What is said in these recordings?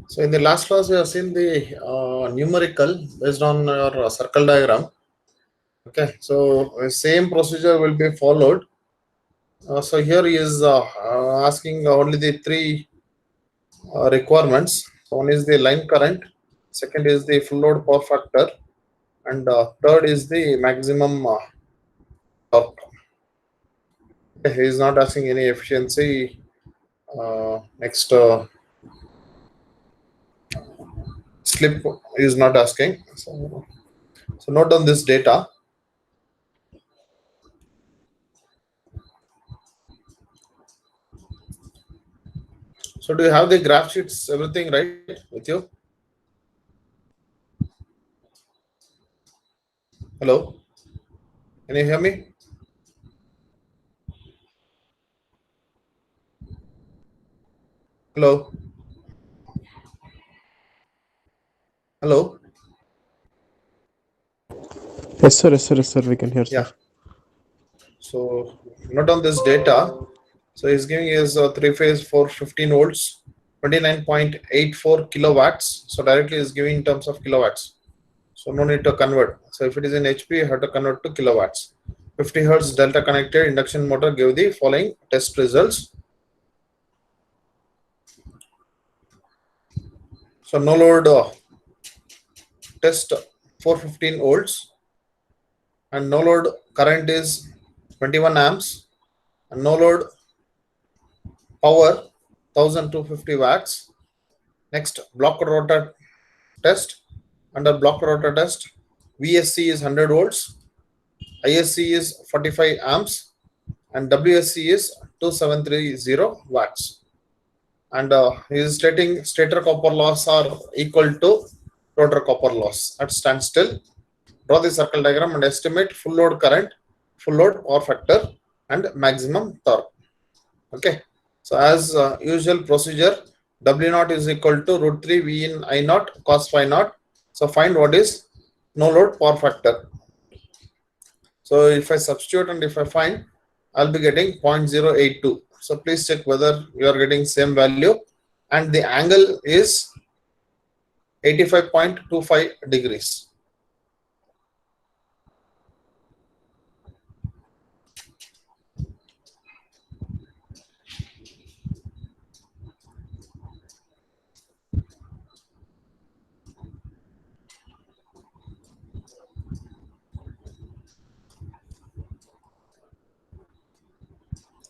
So in the last class, we have seen the numerical based on your circle diagram. Okay, so same procedure will be followed. So here he is asking only the three requirements. One is the line current, second is the full load power factor, and third is the maximum torque. Okay, he is not asking any efficiency. Next slip is not asking. So note down this data. So do you have the graph sheets, everything right with you? Hello, can you hear me? Hello, hello. Yes, sir. Yes, sir. Yes, sir. We can hear, sir. Yeah. So note on this data. So he's giving is three phase for 15 volts, 29.84 kilowatts. So directly is giving in terms of kilowatts. So no need to convert. So if it is in HP, you have to convert to kilowatts. 50 hertz delta connected induction motor give the following test results. So no load test 415 volts and no load current is 21 amps and no load power 1250 watts. Next block rotor test. Under block rotor test, VSC is 100 volts, ISC is 45 amps, and WSC is 2730 watts. And he is stating stator copper loss are equal to rotor copper loss at standstill. Draw the circle diagram and estimate full load current, full load power factor, and maximum torque. Okay. So as usual procedure, W naught is equal to root 3 V in I naught cos phi naught. So find what is no load power factor. So if I substitute and if I find, I'll be getting 0.082. So please check whether you are getting same value, and the angle is 85.25 degrees.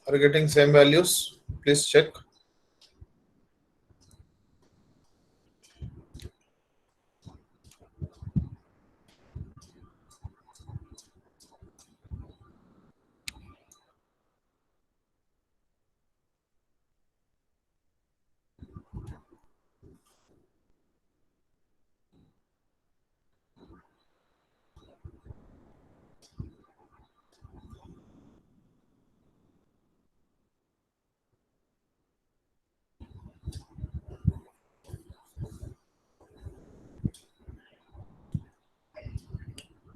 Are you getting same values? Please check.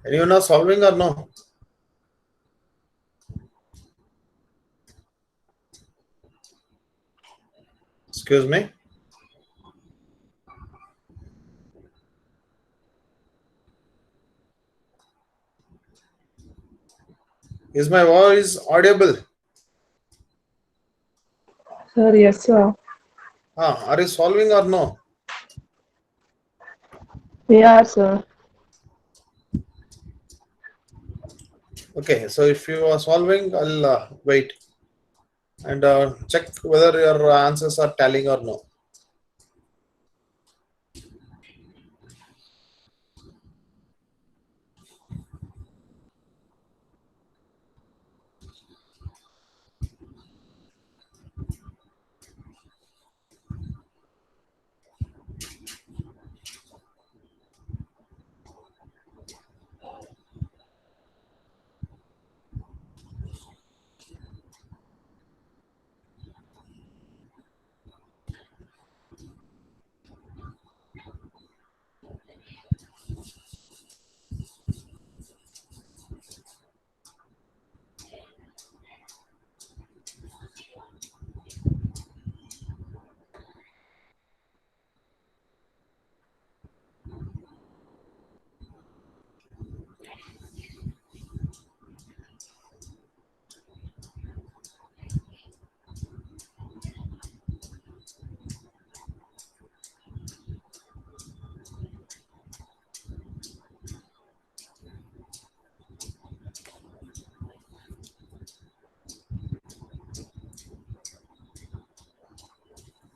Anyone are solving or no? Excuse me. Is my voice audible? Sir, yes, sir. Are you solving or no? Yeah, sir. Okay, so if you are solving, I'll wait and check whether your answers are tallying or no.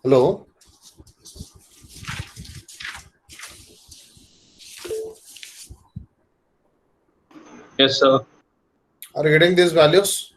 Hello. Yes, sir. Are you getting these values?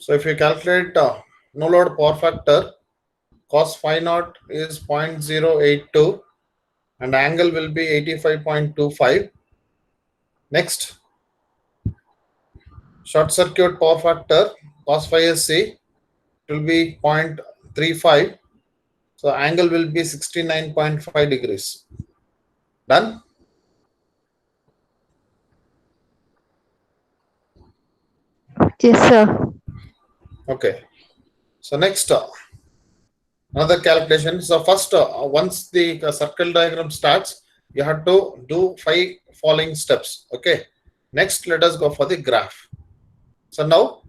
So if you calculate no load power factor, cos phi naught is 0.082 and angle will be 85.25. Next, short circuit power factor cos phi SC, it will be 0.35. So angle will be 69.5 degrees. Done? Yes, sir. Okay. So next, another calculation. So first, once the circle diagram starts, you have to do 5 following steps. Okay. Next, let us go for the graph. So now,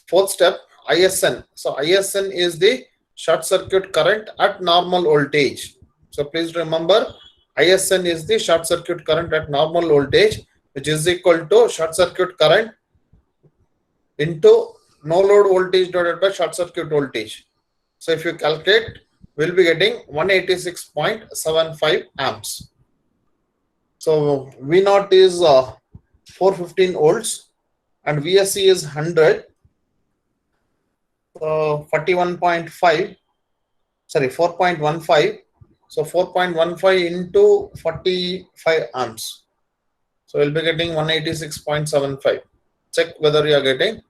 fourth step, ISN. So ISN is the short circuit current at normal voltage. So please remember, ISN is the short circuit current at normal voltage, which is equal to short circuit current into no load voltage divided by short circuit voltage. So if you calculate, we'll be getting 186.75 amps. So V0 is 415 volts and VSC is 100. 41.5, sorry, 4.15. So 4.15 into 45 amps. So we'll be getting 186.75. Check whether you are getting.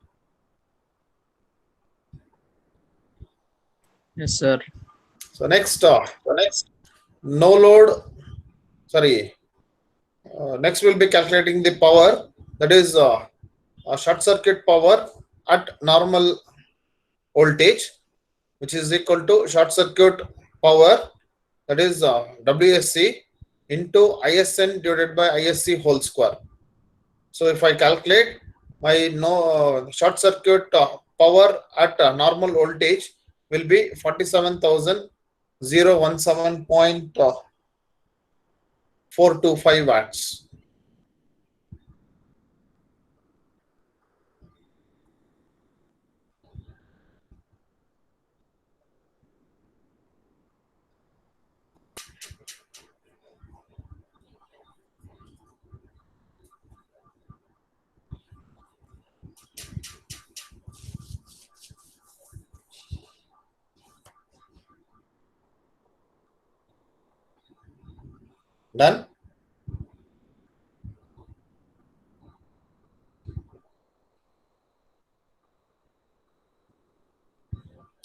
Yes, sir. So next, no load, sorry, next we'll be calculating the power, that is short circuit power at normal voltage, which is equal to short circuit power, that is WSC into ISN divided by ISC whole square. So if I calculate my short circuit power at normal voltage will be 47,017.425 watts. Done?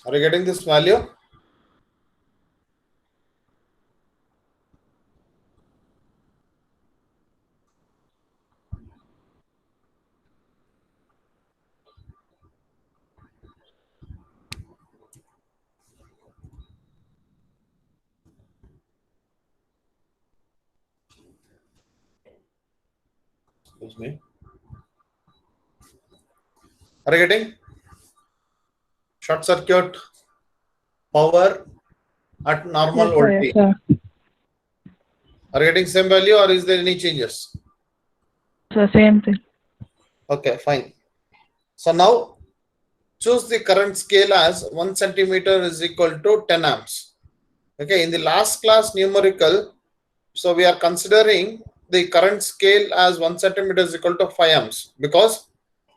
Are you getting this value? Excuse me. Are you getting short circuit power at normal Yes, sir. voltage? Yes, sir. Are you getting same value or is there any changes? So same thing. Okay, fine. So now choose the current scale as 1 centimeter is equal to 10 amps. Okay, in the last class numerical, so we are considering the current scale as 1 centimeter is equal to 5 amps because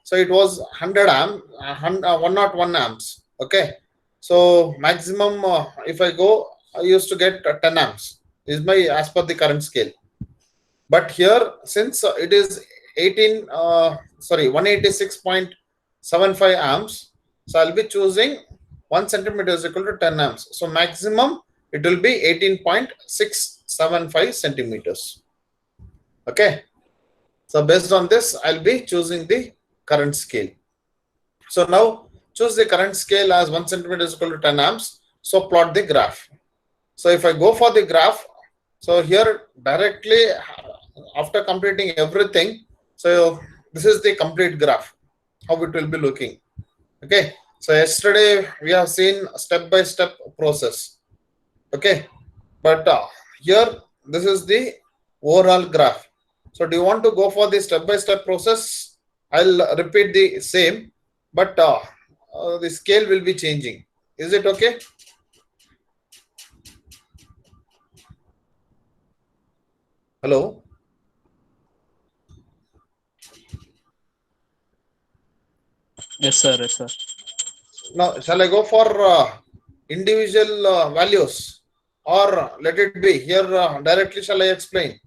so it was 100 amp, 101 amps. Okay, so maximum if I go, I used to get 10 amps is my as per the current scale. But here since it is 186.75 amps, so I'll be choosing 1 centimeter is equal to 10 amps. So maximum it will be 18.675 centimeters. Okay. So based on this, I'll be choosing the current scale. So now choose the current scale as 1 centimeter is equal to 10 amps. So plot the graph. So if I go for the graph, so here directly after completing everything, So this is the complete graph, how it will be looking. Okay. So yesterday we have seen step-by-step process. Okay. But here this is the overall graph. So do you want to go for the step-by-step process? I'll repeat the same, but the scale will be changing. Is it okay? Hello? Yes, sir. Yes, sir. Now, shall I go for individual values, or let it be here directly? Shall I explain?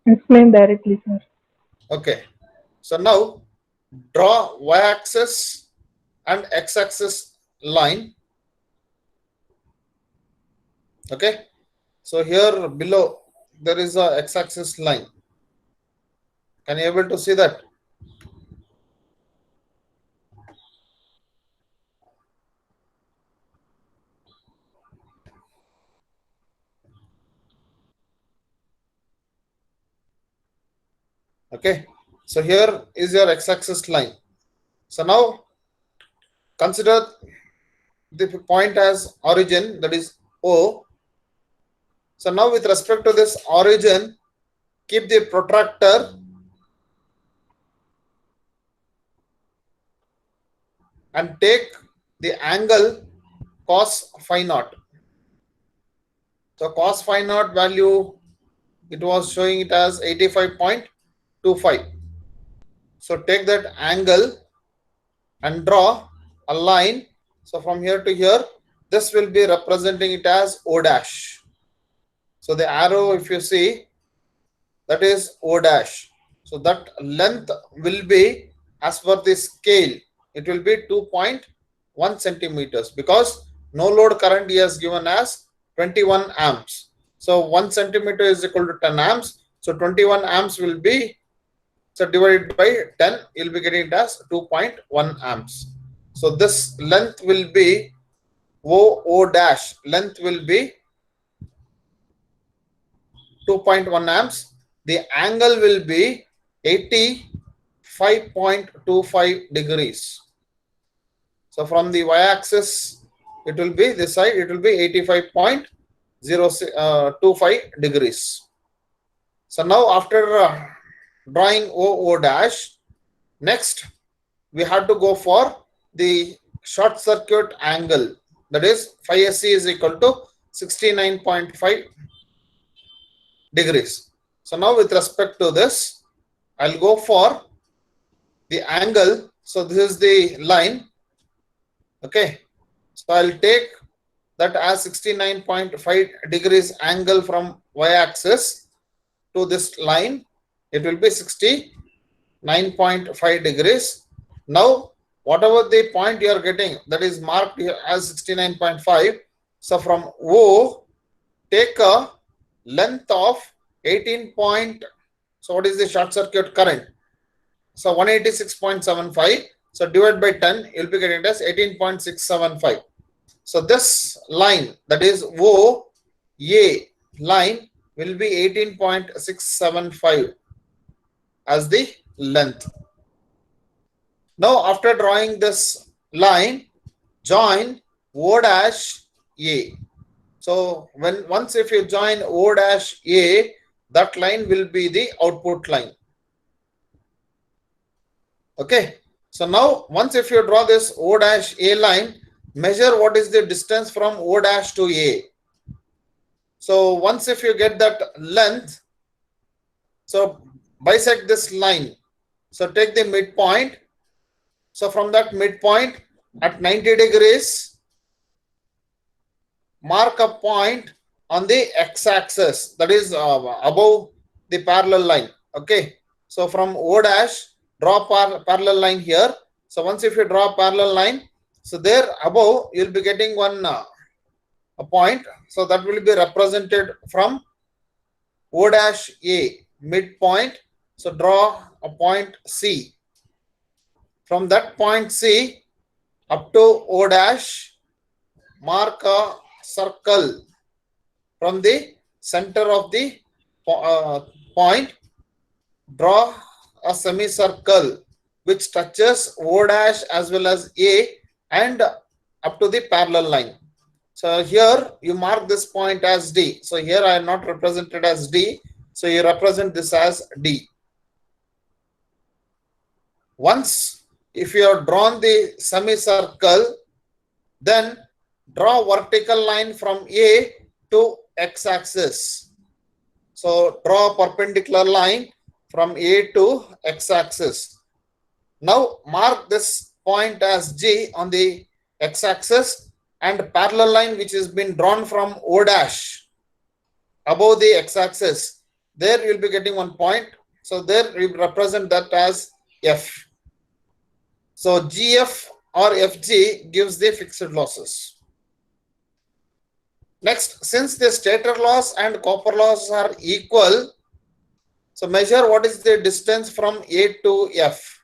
Explain directly, sir. Okay. So now draw y-axis and x-axis line. Okay. So here below there is a x-axis line. Can you able to see that? Okay. So here is your x-axis line. So now consider the point as origin, that is O. So now with respect to this origin, keep the protractor and take the angle cos phi naught. So cos phi naught value, it was showing it as 85.25. So take that angle and draw a line. So from here to here, this will be representing it as O dash. So the arrow, if you see, that is O dash. So that length will be, as per the scale, it will be 2.1 centimeters, because no load current he has given as 21 amps. So 1 centimeter is equal to 10 amps. So 21 amps will be, so divided by 10, you'll be getting it as 2.1 amps. So this length will be O dash, length will be 2.1 amps. The angle will be 85.25 degrees. So from the y-axis, it will be this side, it will be 85.025 degrees. So now after drawing O dash, next we have to go for the short circuit angle, that is phi SC is equal to 69.5 degrees. So now with respect to this, I'll go for the angle. So this is the line. Okay. So I'll take that as 69.5 degrees angle from y-axis to this line. It will be 69.5 degrees. Now, whatever the point you are getting, that is marked here as 69.5. So from O, take a length of 18 point. So what is the short circuit current? So 186.75. So divide by 10, you'll be getting it as 18.675. So this line, that is O A line, will be 18.675 as the length. Now after drawing this line, join O dash A. So once if you join O dash A, that line will be the output line. Okay. So now once if you draw this O dash A line, measure what is the distance from O dash to A. So once if you get that length, so bisect this line. So take the midpoint. So from that midpoint at 90 degrees, mark a point on the x-axis, that is above the parallel line. Okay. So from O dash, draw parallel line here. So once if you draw parallel line, so there above you'll be getting one a point. So that will be represented from O dash A midpoint. So draw a point C. From that point C up to O dash, mark a circle. from the center of the point, draw a semicircle which touches O dash as well as A and up to the parallel line. So here you mark this point as D. So here I am not represented as D. So you represent this as D. Once if you have drawn the semicircle, then draw vertical line from A to x-axis. So draw a perpendicular line from A to x-axis. Now mark this point as G on the x-axis and parallel line which has been drawn from O dash above the x-axis. There you will be getting one point. So there we represent that as F. So GF or FG gives the fixed losses. Next, since the stator loss and copper loss are equal, so measure what is the distance from A to F.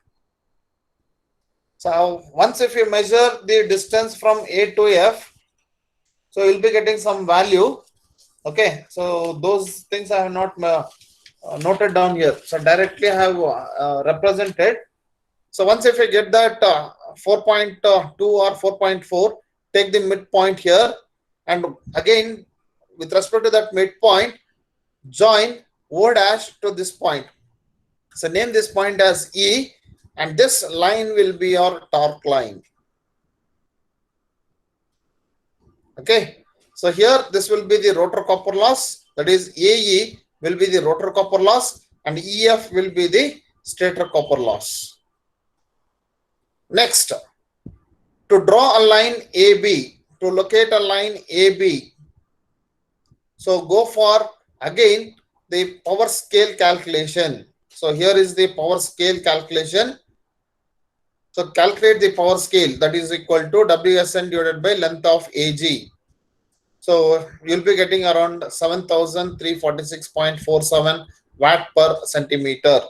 So once if you measure the distance from A to F, so you'll be getting some value. Okay, so those things I have not noted down here. So directly I have represented. So once if you get that 4.2 or 4.4, take the midpoint here, and again with respect to that midpoint, join O dash to this point. So name this point as E, and this line will be your torque line. Okay, so here this will be the rotor copper loss, that is AE will be the rotor copper loss and EF will be the stator copper loss. Next, to draw a line AB, to locate a line AB, so go for again the power scale calculation. So here is the power scale calculation. So calculate the power scale, that is equal to WSN divided by length of AG. So you'll be getting around 7,346.47 watt per centimeter.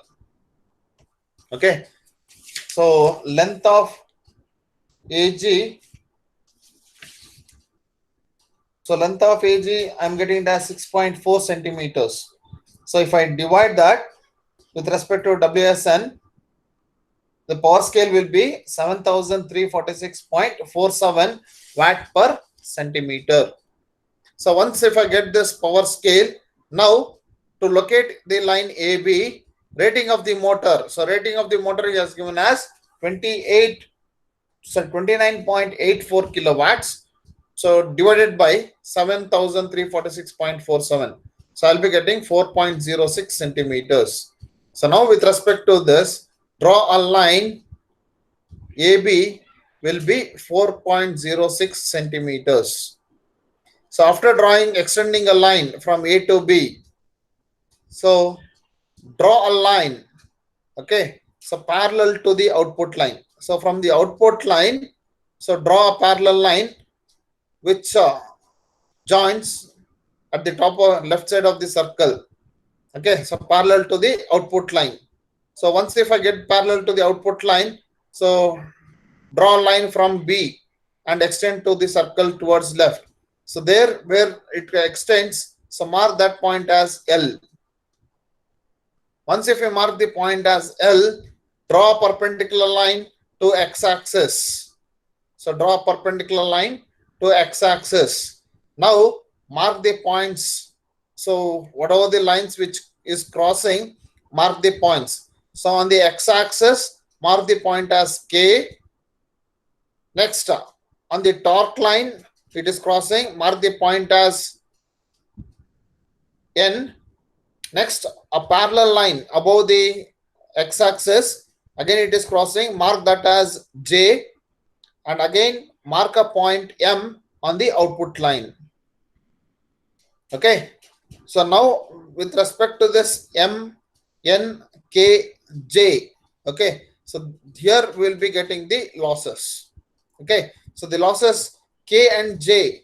Okay. So length of AG. So length of AG, I'm getting it as 6.4 centimeters. So if I divide that with respect to WSN, the power scale will be 7,346.47 watt per centimeter. So once if I get this power scale, now to locate the line AB, rating of the motor. So rating of the motor is given as 29.84 kilowatts. So divided by 7,346.47. So I'll be getting 4.06 centimeters. So now with respect to this, draw a line AB will be 4.06 centimeters. So after drawing, extending a line from A to B, so draw a line, okay, so parallel to the output line. So from the output line, so draw a parallel line which joins at the top or left side of the circle. Okay, so parallel to the output line. So once if I get parallel to the output line, so draw a line from B and extend to the circle towards left. So there where it extends, so mark that point as L. Once if you mark the point as L, draw a perpendicular line to x-axis. So draw a perpendicular line to x-axis. Now mark the points. So whatever the lines which is crossing, mark the points. So on the x-axis, mark the point as K. Next, on the torque line, it is crossing, mark the point as N. Next, a parallel line above the x-axis, again it is crossing, mark that as J, and again mark a point M on the output line. Okay, so now with respect to this M, N, K, J, okay, so here we will be getting the losses. Okay, so the losses K and J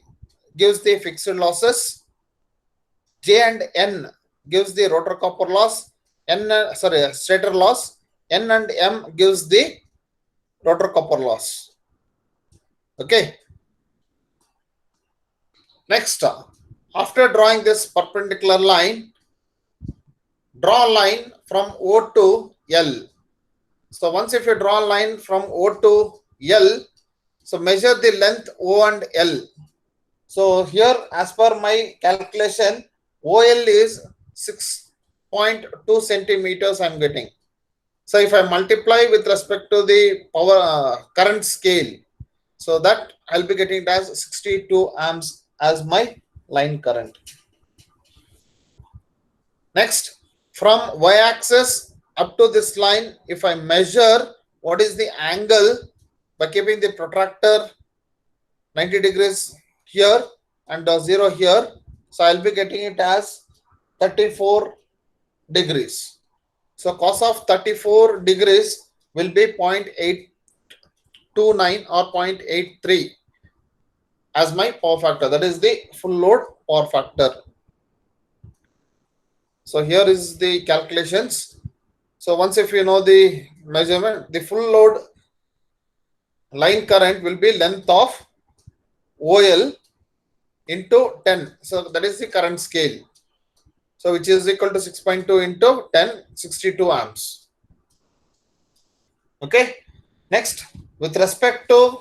gives the fixed losses, J and N gives the rotor copper loss, stator loss, N and M gives the rotor copper loss. Okay. Next, After drawing this perpendicular line, draw a line from O to L. So once if you draw a line from O to L, so measure the length O and L. So here, as per my calculation, OL is 6.2 centimeters I'm getting. So if I multiply with respect to the power current scale, so that I'll be getting it as 62 amps as my line current. Next, from y-axis up to this line, if I measure what is the angle by keeping the protractor 90 degrees here and 0 here, so I'll be getting it as 34 degrees. So cos of 34 degrees will be 0.829 or 0.83 as my power factor. That is the full load power factor. So here is the calculations. So once if you know the measurement, the full load line current will be length of OL into 10. So that is the current scale. So which is equal to 6.2 into 10, 62 amps. Okay. Next, with respect to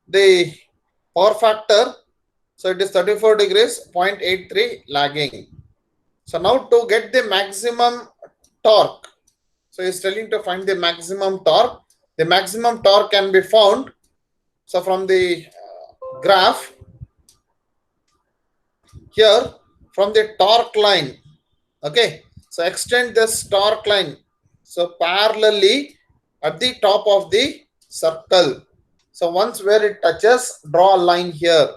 the power factor, so it is 34 degrees, 0.83 lagging. So now to get the maximum torque, so it's telling to find the maximum torque. The maximum torque can be found. So from the graph here, from the torque line, okay, so extend this torque line, so parallelly at the top of the circle. So once where it touches, draw a line here.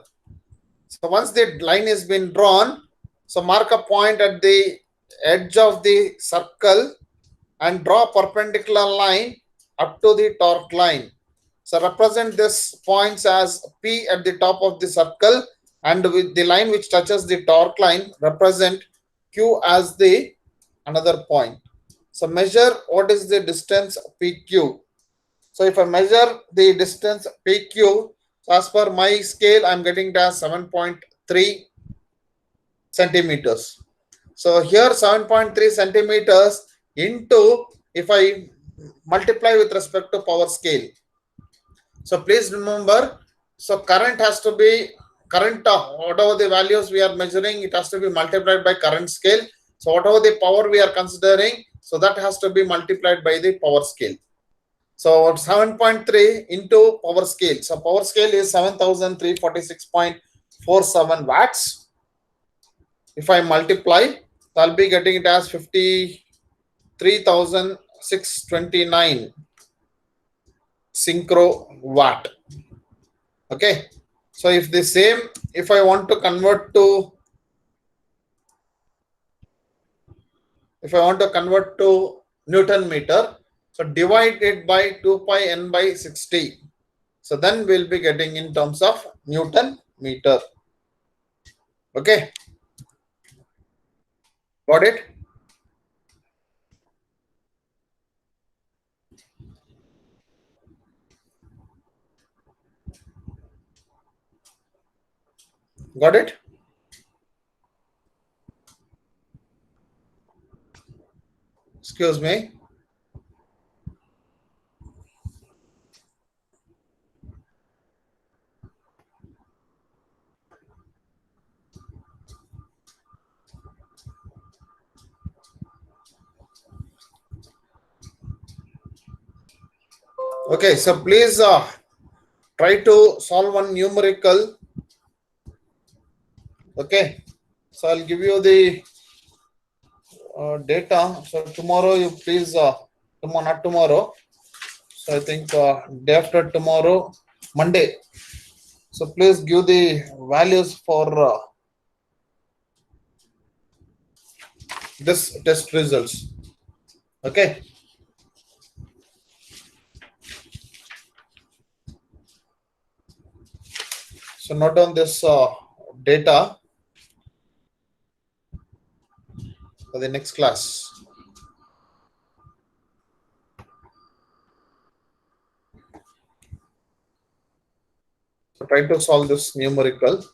So once the line has been drawn, so mark a point at the edge of the circle and draw a perpendicular line up to the torque line. So represent this points as P at the top of the circle, and with the line which touches the torque line, represent Q as the another point. So measure what is the distance PQ. So if I measure the distance PQ, so as per my scale, I'm getting it as 7.3 centimeters. So here 7.3 centimeters into, if I multiply with respect to power scale. So please remember, so current has to be current, whatever the values we are measuring, it has to be multiplied by current scale. So whatever the power we are considering, so that has to be multiplied by the power scale. So 7.3 into power scale. So power scale is 7346.47 watts. If I multiply, I'll be getting it as 53,629 synchro watt. Okay. So if the same, if I want to convert to, Newton meter, so divide it by 2 pi n by 60. So then we'll be getting in terms of Newton meter. Okay. Got it? Got it? Excuse me. Okay, so please try to solve one numerical. Okay, so I'll give you the data. So tomorrow you please, tomorrow, not tomorrow. So I think day after tomorrow, Monday. So please give the values for this test results. Okay. So note down this data for the next class. So try to solve this numerical.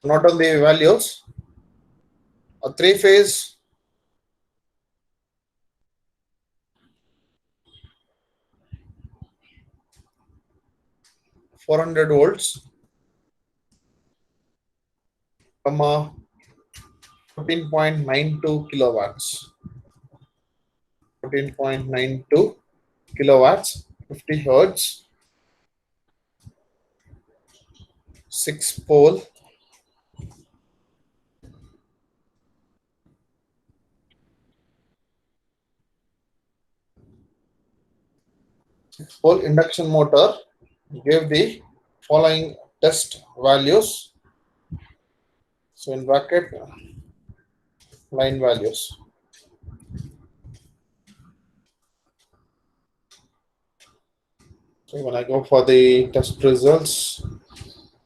Not on the values. A three-phase (400 volts), comma 14.92 kilowatts. 14.92 kilowatts, 50 hertz, 6 pole, induction motor gave the following test values. So in bracket, line values. So when I go for the test results,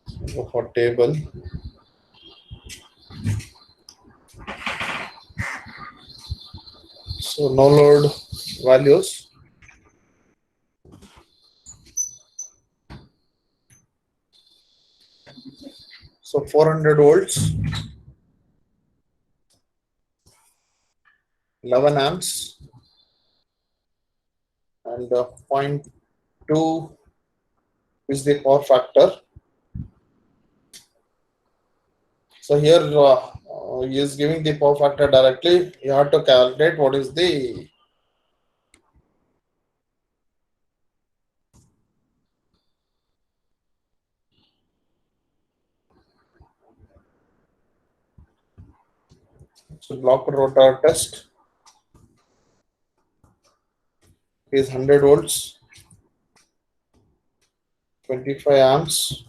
I go for table. So no load values. So 400 volts, 11 amps, and 0.2 is the power factor. So here he is giving the power factor directly. You have to calculate what is the block rotor test is 100 volts, 25 amps,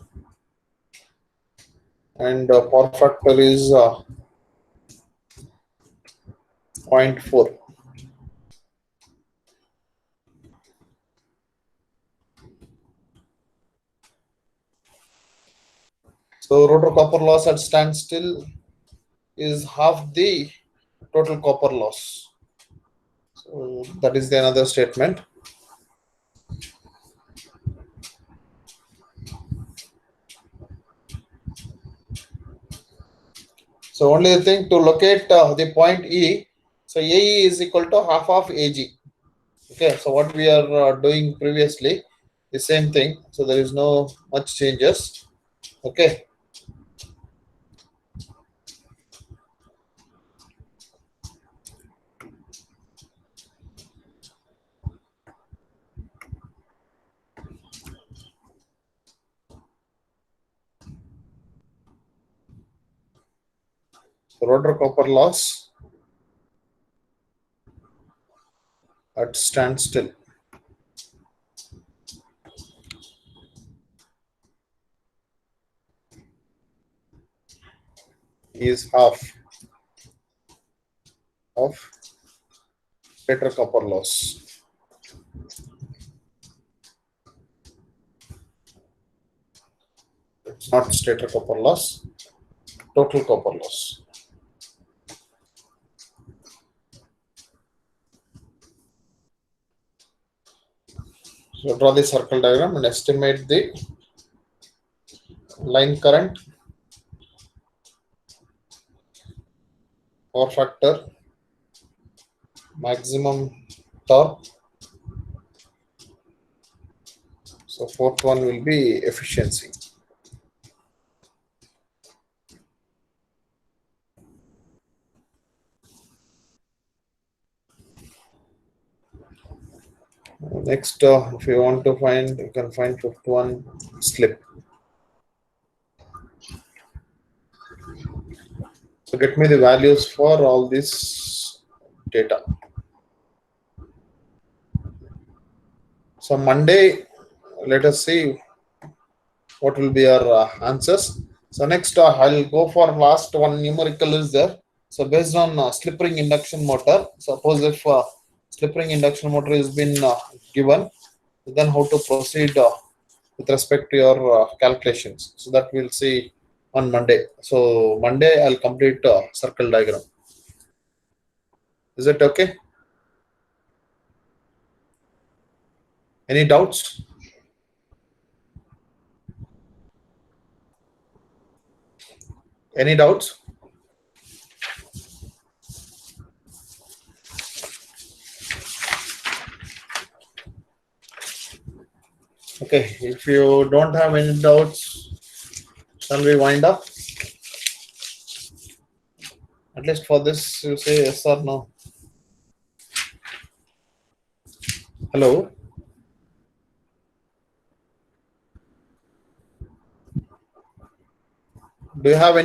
and power factor is 0.4. So rotor copper loss at standstill is half the total copper loss. So that is the another statement. So only thing to locate the point E. So AE is equal to half of AG. Okay, so what we are doing previously, the same thing. So there is no much changes. Okay. So rotor copper loss at standstill is half of stator copper loss. It's not stator copper loss, total copper loss. So draw the circle diagram and estimate the line current, power factor, maximum torque. So fourth one will be efficiency. Next, if you want to find, you can find fifth one, slip. So get me the values for all this data. So Monday, let us see what will be our answers. So next, I'll go for last one numerical is there. So based on slip ring induction motor, suppose if slip ring induction motor has been given, then how to proceed with respect to your calculations. So that we'll see on Monday. So Monday I'll complete circle diagram. Is it okay? Any doubts? Any doubts? Okay, if you don't have any doubts, shall we wind up? At least for this, you say yes or no. Hello? Do you have any